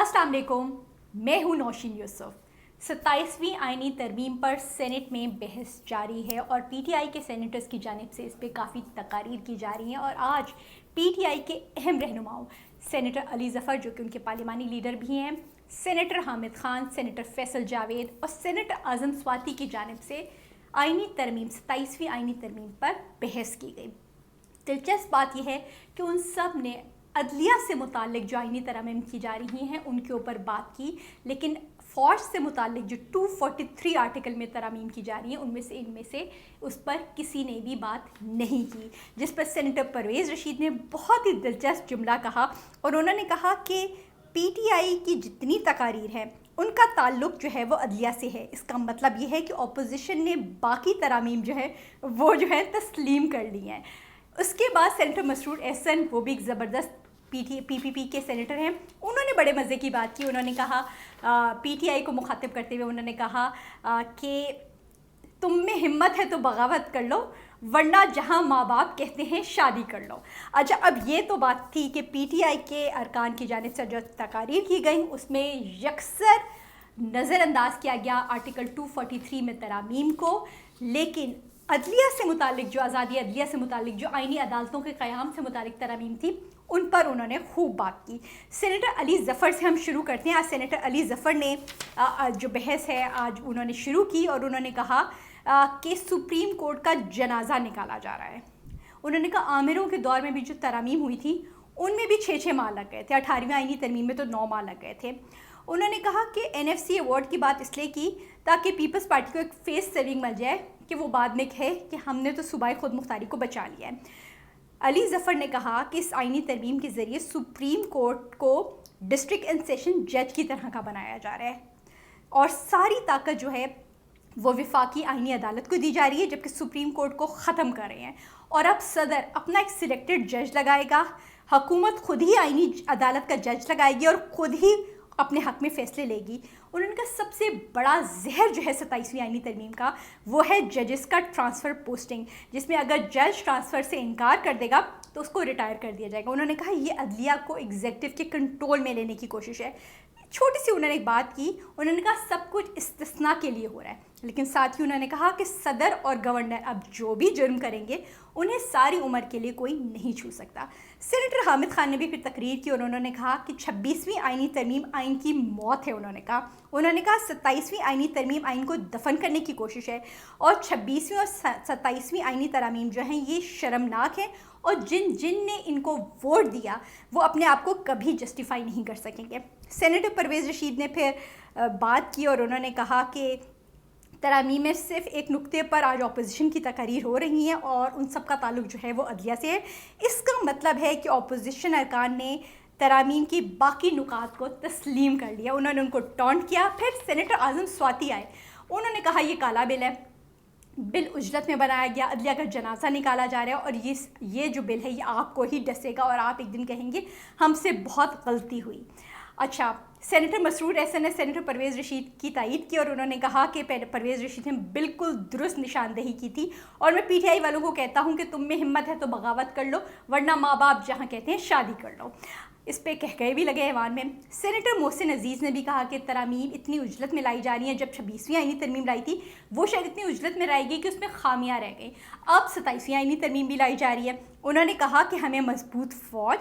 अस्सलाम वालेकुम, मैं हूँ नौशीन यूसुफ। 27वीं आईनी तरमीम पर सेनेट में बहस जारी है और पीटीआई के सेनेटर्स की जानिब से इस पर काफ़ी तकारीर की जा रही हैं। और आज पीटीआई के अहम रहनुमाओं सेनेटर अली ज़फ़र, जो कि उनके पार्लिमानी लीडर भी हैं, सेनेटर हामिद खान, सेनेटर फैसल जावेद और सेनेटर आज़म स्वाति की जानिब से आईनी तरमीम 27वीं आईनी तरमीम पर बहस की गई। दिलचस्प बात यह है कि उन सब ने अदलिया से मुतालिक जो आईनी तरमीम की जा रही हैं उनके ऊपर बात की, लेकिन फ़ौज से मुतालिक जो 243 आर्टिकल में तरमीम की जा रही हैं इनमें से उस पर किसी ने भी बात नहीं की, जिस पर सेनेटर परवेज़ रशीद ने बहुत ही दिलचस्प जुमला कहा और उन्होंने कहा कि पीटीआई की जितनी तकारीर है उनका ताल्लुक जो है वो अदलिया से है। इसका मतलब ये है कि अपोजिशन ने बाकी तरामीम जो है वो तस्लीम कर ली हैं। उसके बाद सेनेटर मसरूर एहसन, वो भी एक ज़बरदस्त पीपीपी के सेनेटर हैं, उन्होंने बड़े मज़े की बात की। उन्होंने कहा पीटीआई को मुखातिब करते हुए उन्होंने कहा कि तुम में हिम्मत है तो बगावत कर लो, वरना जहां माँ बाप कहते हैं शादी कर लो। अच्छा, अब ये तो बात थी कि पीटीआई के अरकान की जानिब से जो तकारीर की गई उसमें यकसर नज़रअंदाज किया गया आर्टिकल 243 में तरामीम को, लेकिन अदलिया से मुतालिक जो आज़ादी अदलिया से मुतालिक जो आइनी अदालतों के क़याम से मुतालिक तरामीम थी उन पर उन्होंने खूब बात की। सेनेटर अली ज़फ़र से हम शुरू करते हैं। आज सेनेटर अली ज़फ़र ने जो बहस है आज उन्होंने शुरू की और उन्होंने कहा कि सुप्रीम कोर्ट का जनाजा निकाला जा रहा है। उन्होंने कहा आमिरों के दौर में भी जो तरामीम हुई थी उनमें भी 6 माह लग गए थे, 18वीं आइनी तरमीम में तो 9 माह लग गए थे। उन्होंने कहा कि एनएफसी अवार्ड की बात इसलिए की ताकि पीपल्स पार्टी को एक फेस सेविंग मिल जाए कि वो बाद में कहे कि हमने तो सूबाई खुद मुख्तारी को बचा लिया है। अली ज़फ़र ने कहा कि इस आइनी तरमीम के ज़रिए सुप्रीम कोर्ट को डिस्ट्रिक्ट एंड सेशन जज की तरह का बनाया जा रहा है और सारी ताकत जो है वो वफाकी आइनी अदालत को दी जा रही है, जबकि सुप्रीम कोर्ट को ख़त्म कर रहे हैं। और अब सदर अपना एक सिलेक्टेड जज लगाएगा, हुकूमत खुद ही आइनी अदालत का जज लगाएगी और ख़ुद ही अपने हक़ में फ़ैसले लेगी। उन्होंने कहा सबसे बड़ा जहर जो है 27वीं आइनी तरमीम का वो है जजेस का ट्रांसफ़र पोस्टिंग, जिसमें अगर जज ट्रांसफ़र से इनकार कर देगा तो उसको रिटायर कर दिया जाएगा। उन्होंने कहा ये अदलिया को एग्जीक्यूटिव के कंट्रोल में लेने की कोशिश है। छोटी सी उन्होंने एक बात की, उन्होंने कहा सब कुछ इस्तिस्ना के लिए हो रहा है, लेकिन साथ ही उन्होंने कहा कि सदर और गवर्नर अब जो भी जुर्म करेंगे उन्हें सारी उम्र के लिए कोई नहीं छू सकता। सेनेटर हामिद खान ने भी फिर तकरीर की और उन्होंने कहा कि 26वीं आइनी तरमीम आइन की मौत है। उन्होंने कहा 27वीं आइनी तरमीम आइन को दफन करने की कोशिश है और 26वीं और 27वीं आइनी तरामीम जो हैं ये शर्मनाक है और जिन ने इनको वोट दिया वो अपने आप को कभी जस्टिफाई नहीं कर सकेंगे। सेनेटर परवेज़ रशीद ने फिर बात की और उन्होंने कहा कि तरामीम में सिर्फ एक नुक्ते पर आज अपोजिशन की तकरीर हो रही हैं और उन सब का ताल्लुक जो है वो अदलिया से है। इसका मतलब है कि अपोजिशन अरकान ने तरामीम की बाकी नुकात को तस्लीम कर लिया, उन्होंने उनको टॉन्ट किया। फिर सेनेटर आज़म स्वाति आए, उन्होंने कहा ये काला बिल है, बिल उजरत में बनाया गया, अदलिया का जनाजा निकाला जा रहा है और ये जो बिल है ये आपको ही डसेगा और आप एक दिन कहेंगे हमसे बहुत गलती हुई। अच्छा, सेनेटर मसरूर एहसन ने सेनेटर परवेज़ रशीद की तायीद की और उन्होंने कहा कि परवेज़ रशीद ने बिल्कुल दुरुस्त निशानदेही की थी और मैं पीटीआई वालों को कहता हूं कि तुम में हिम्मत है तो बगावत कर लो, वरना माँ बाप जहां कहते हैं शादी कर लो। इस पे कह गए भी लगे ऐवान में। सेनेटर मोहसिन अजीज़ ने भी कहा कि तरामीम इतनी उजलत में लाई जा रही हैं, जब 26वीं आइनी तरमीम लाई थी वो शायद इतनी उजलत में लाई गई कि उसमें खामियां रह गई। अब 27वीं आइनी तरमीम भी लाई जा रही है। उन्होंने कहा कि हमें मजबूत फ़ौज,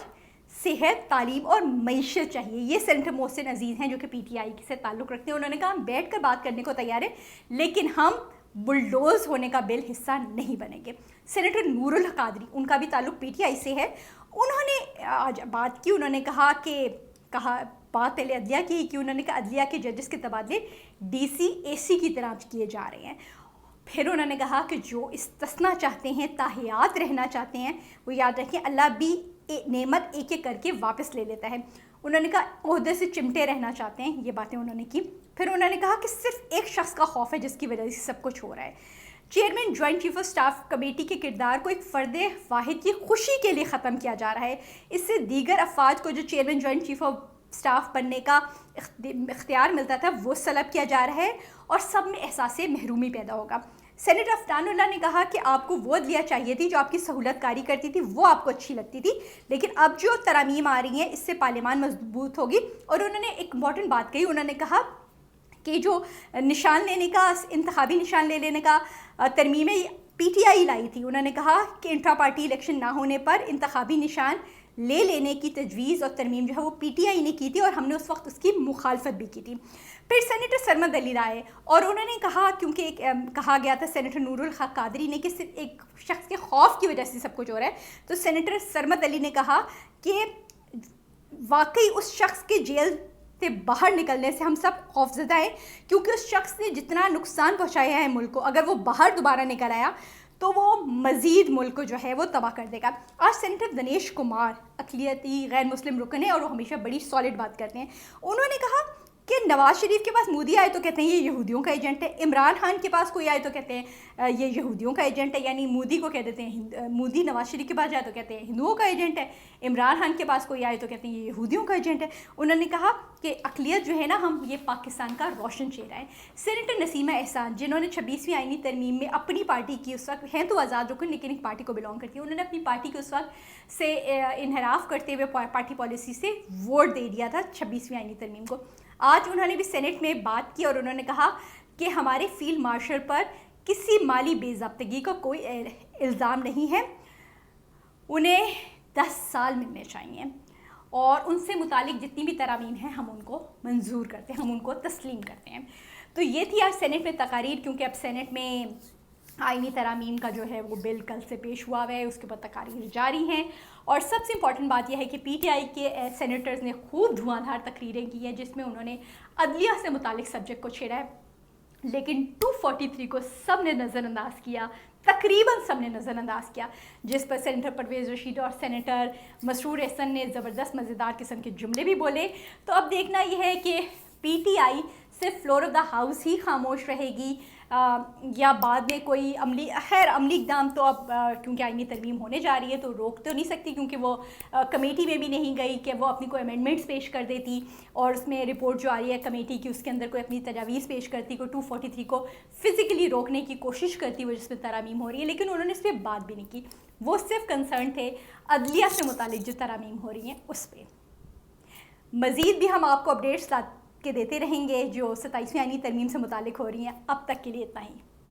सेहत, तालीम और मईशत चाहिए। ये सेनेटर मोहसिन अजीज़ हैं जो कि पीटीआई से ताल्लुक़ रखते हैं। उन्होंने कहा हम बैठ कर बात करने को तैयार हैं, लेकिन हम बुलडोज़ होने का बिल हिस्सा नहीं बनेंगे। सेनेटर नूरुल कादरी, उनका भी ताल्लुक़ पीटीआई से है, उन्होंने आज बात की। उन्होंने कहा बात पहले अदलिया की कि उन्होंने कहा अदलिया के जजेस के तबादले डीसी एसी की तरह किए जा रहे हैं। फिर उन्होंने कहा कि जो इस्तिस्ना चाहते हैं, ताहियात रहना चाहते हैं, वो याद रखें अल्लाह भी नेमत एक एक करके वापस ले लेता है। उन्होंने कहा ओहदे से चिमटे रहना चाहते हैं, ये बातें उन्होंने की। फिर उन्होंने कहा कि सिर्फ एक शख्स का खौफ है जिसकी वजह से सब कुछ हो रहा है। Chairman joint chief of staff committee के किरदार को एक फ़र्द वाहिद की खुशी के लिए ख़त्म किया जा रहा है। इससे दीगर अफवाज को जो chairman joint chief of staff बनने का इख्तियार मिलता था वो सलब किया जा रहा है और सब में एहसास महरूमी पैदा होगा। سینیٹر افنان اللہ نے کہا کہ آپ کو وہ عدلیہ چاہیے تھی جو آپ کی سہولت کاری کرتی تھی، وہ آپ کو اچھی لگتی تھی، لیکن اب جو ترامیم آ رہی ہیں اس سے پارلیمان مضبوط ہوگی. اور انہوں نے ایک امپورٹنٹ بات کہی، انہوں نے کہا کہ جو نشان لینے کا، انتخابی نشان لے لینے کا ترمیمیں پی ٹی آئی لائی تھی، انہوں نے کہا کہ انٹرا پارٹی الیکشن نہ ہونے پر انتخابی نشان لے لینے کی تجویز اور ترمیم جو ہے وہ پی ٹی آئی نے کی تھی، اور ہم نے اس وقت اس کی مخالفت بھی کی تھی. پھر سینیٹر سرمد علی رائے، اور انہوں نے کہا، کیونکہ کہا گیا تھا سینیٹر نور الحق قادری نے کہ صرف ایک شخص کے خوف کی وجہ سے سب کچھ ہو رہا ہے، تو سینیٹر سرمد علی نے کہا کہ واقعی اس شخص کے جیل سے باہر نکلنے سے ہم سب خوفزدہ ہیں، کیونکہ اس شخص نے جتنا نقصان پہنچایا ہے ملک کو، اگر وہ باہر دوبارہ نکل آیا تو وہ مزید ملک کو جو ہے وہ تباہ کر دے گا. آج سینیٹر دنیش کمار اقلیتی غیر مسلم رکن ہیں اور وہ ہمیشہ بڑی سالڈ بات کرتے ہیں. انہوں نے کہا کہ نواز شریف کے پاس مودی آئے تو کہتے ہیں یہ یہودیوں کا ایجنٹ ہے، عمران خان کے پاس کوئی آئے تو کہتے ہیں یہ یہودیوں کا ایجنٹ ہے، یعنی مودی کو کہہ دیتے ہیں، مودی نواز شریف کے پاس جائے تو کہتے ہیں ہندوؤں کا ایجنٹ ہے، عمران خان کے پاس کوئی آئے تو کہتے ہیں یہ یہودیوں کا ایجنٹ ہے. انہوں نے کہا کہ اقلیت جو ہے نا، ہم یہ پاکستان کا روشن چہرہ ہے. سینیٹر نسیمہ احسان، جنہوں نے 26ویں آئینی ترمیم میں اپنی پارٹی کی، اس وقت ہیں تو آزاد رکن لیکن ایک پارٹی کو بلانگ کرتی ہے، انہوں نے اپنی پارٹی کے اس وقت سے انحراف کرتے ہوئے پارٹی پالیسی سے ووٹ دے دیا تھا 26ویں آئینی ترمیم کو. آج انہوں نے بھی سینٹ میں بات کی اور انہوں نے کہا کہ ہمارے فیلڈ مارشل پر کسی مالی بے ضابطگی کا کوئی الزام نہیں ہے، انہیں 10 سال ملنے چاہیے اور ان سے متعلق جتنی بھی ترامیم ہیں ہم ان کو منظور کرتے ہیں، ہم ان کو تسلیم کرتے ہیں. تو یہ تھی آج سینٹ میں تقاریر، کیونکہ اب سینٹ میں آئینی ترامیم کا جو ہے وہ بل کل سے پیش ہوا ہے، اس کے بعد تقاریر جاری ہیں. اور سب سے امپورٹنٹ بات یہ ہے کہ پی ٹی آئی کے سینیٹرز نے خوب دھواں دھار تقریریں کی ہیں جس میں انہوں نے عدلیہ سے متعلق سبجیکٹ کو چھیڑا ہے، لیکن 243 کو سب نے نظر انداز کیا، تقریباً سب نے نظر انداز کیا، جس پر سینیٹر پرویز رشید اور سینیٹر مسرور احسن نے زبردست مزیدار قسم کے جملے بھی بولے. تو اب دیکھنا یہ ہے کہ پی ٹی آئی صرف فلور آف دا ہاؤس ہی خاموش رہے گی یا بعد میں کوئی عملی اقدام تو اب کیونکہ آئینی ترمیم ہونے جا رہی ہے تو روک تو نہیں سکتی، کیونکہ وہ کمیٹی میں بھی نہیں گئی کہ وہ اپنی کوئی امینڈمنٹس پیش کر دیتی اور اس میں رپورٹ جو آ رہی ہے کمیٹی کی اس کے اندر کوئی اپنی تجاویز پیش کرتی، کوئی 243 کو فزیکلی روکنے کی کوشش کرتی وہ جس میں ترامیم ہو رہی ہے. لیکن انہوں نے اس پہ بات بھی نہیں کی، وہ صرف کنسرن تھے عدلیہ سے متعلق جو ترامیم ہو رہی ہیں اس پہ. مزید بھی ہم آپ کو اپڈیٹس کے دیتے رہیں گے جو 27ویں آئینی ترمیم سے متعلق ہو رہی ہیں. اب تک کے لیے اتنا ہی.